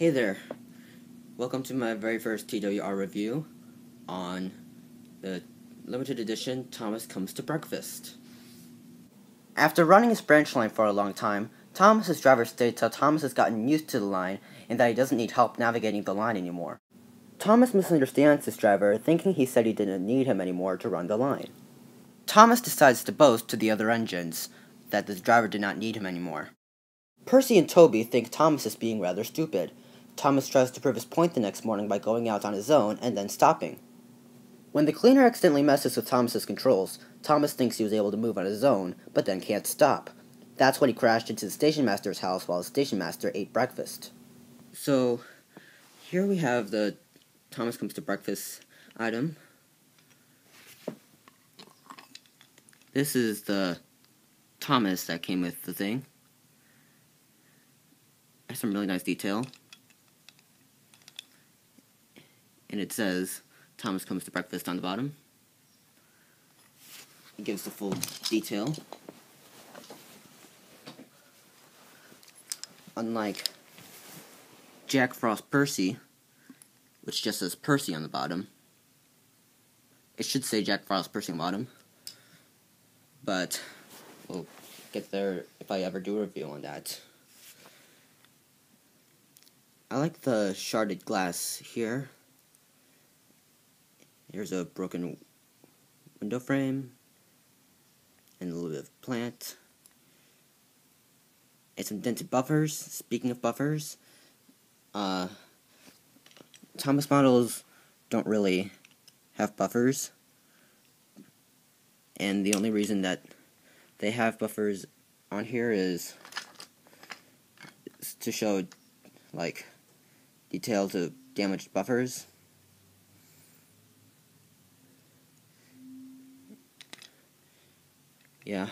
Hey there, welcome to my very first TWR review on the limited edition Thomas Comes to Breakfast. After running his branch line for a long time, Thomas's driver states how Thomas has gotten used to the line and that he doesn't need help navigating the line anymore. Thomas misunderstands his driver, thinking he said he didn't need him anymore to run the line. Thomas decides to boast to the other engines that the driver did not need him anymore. Percy and Toby think Thomas is being rather stupid. Thomas tries to prove his point the next morning by going out on his own and then stopping. When the cleaner accidentally messes with Thomas's controls, Thomas thinks he was able to move on his own, but then can't stop. That's when he crashed into the station master's house while the station master ate breakfast. So, here we have the Thomas Comes to Breakfast item. This is the Thomas that came with the thing. Has some really nice detail. And it says, Thomas Comes to Breakfast on the bottom. It gives the full detail. Unlike Jack Frost Percy, which just says Percy on the bottom. It should say Jack Frost Percy on the bottom. But we'll get there if I ever do a review on that. I like the sharded glass here. Here's a broken window frame and a little bit of plant. And some dented buffers. Speaking of buffers, Thomas models don't really have buffers. And the only reason that they have buffers on here is to show, like, details of damaged buffers. Yeah.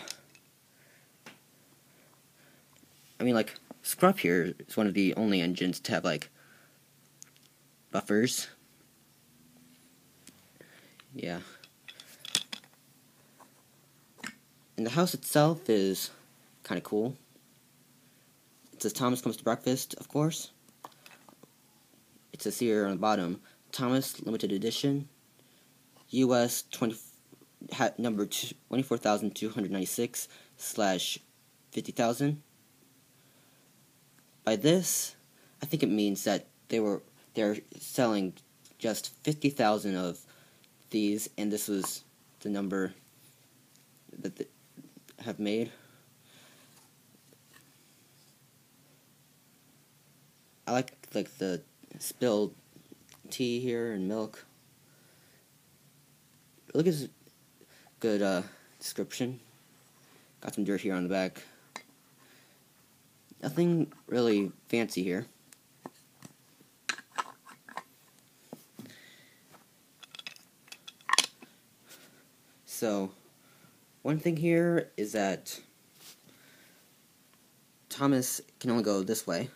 I mean, like, Scruff here is one of the only engines to have, like, buffers. Yeah. And the house itself is kind of cool. It says Thomas Comes to Breakfast, of course. It says here on the bottom, Thomas Limited Edition, US number 24,296/50,000. By this, I think it means that they're selling just 50,000 of these, and this was the number that they have made. I like the spilled tea here and milk. Look at this good description. Got some dirt here on the back. Nothing really fancy here. So, one thing here is that Thomas can only go this way,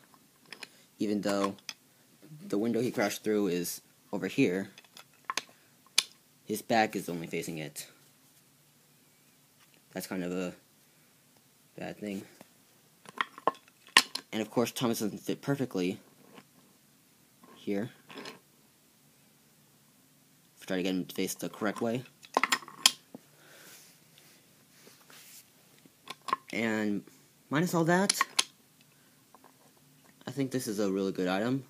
even though the window he crashed through is over here. His back is only facing it. That's kind of a bad thing. And of course, Thomas doesn't fit perfectly here. Try to get him to face the correct way. And minus all that, I think this is a really good item.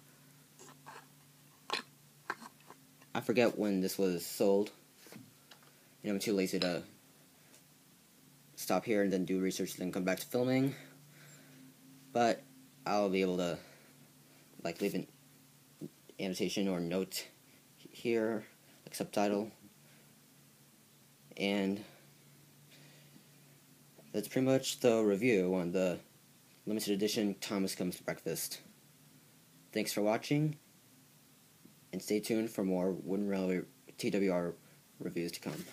I forget when this was sold. And I'm too lazy to stop here and then do research and then come back to filming. But I'll be able to, like, leave an annotation or note here, like subtitle. And that's pretty much the review on the limited edition Thomas Comes to Breakfast. Thanks for watching, and stay tuned for more Wooden Railway TWR reviews to come.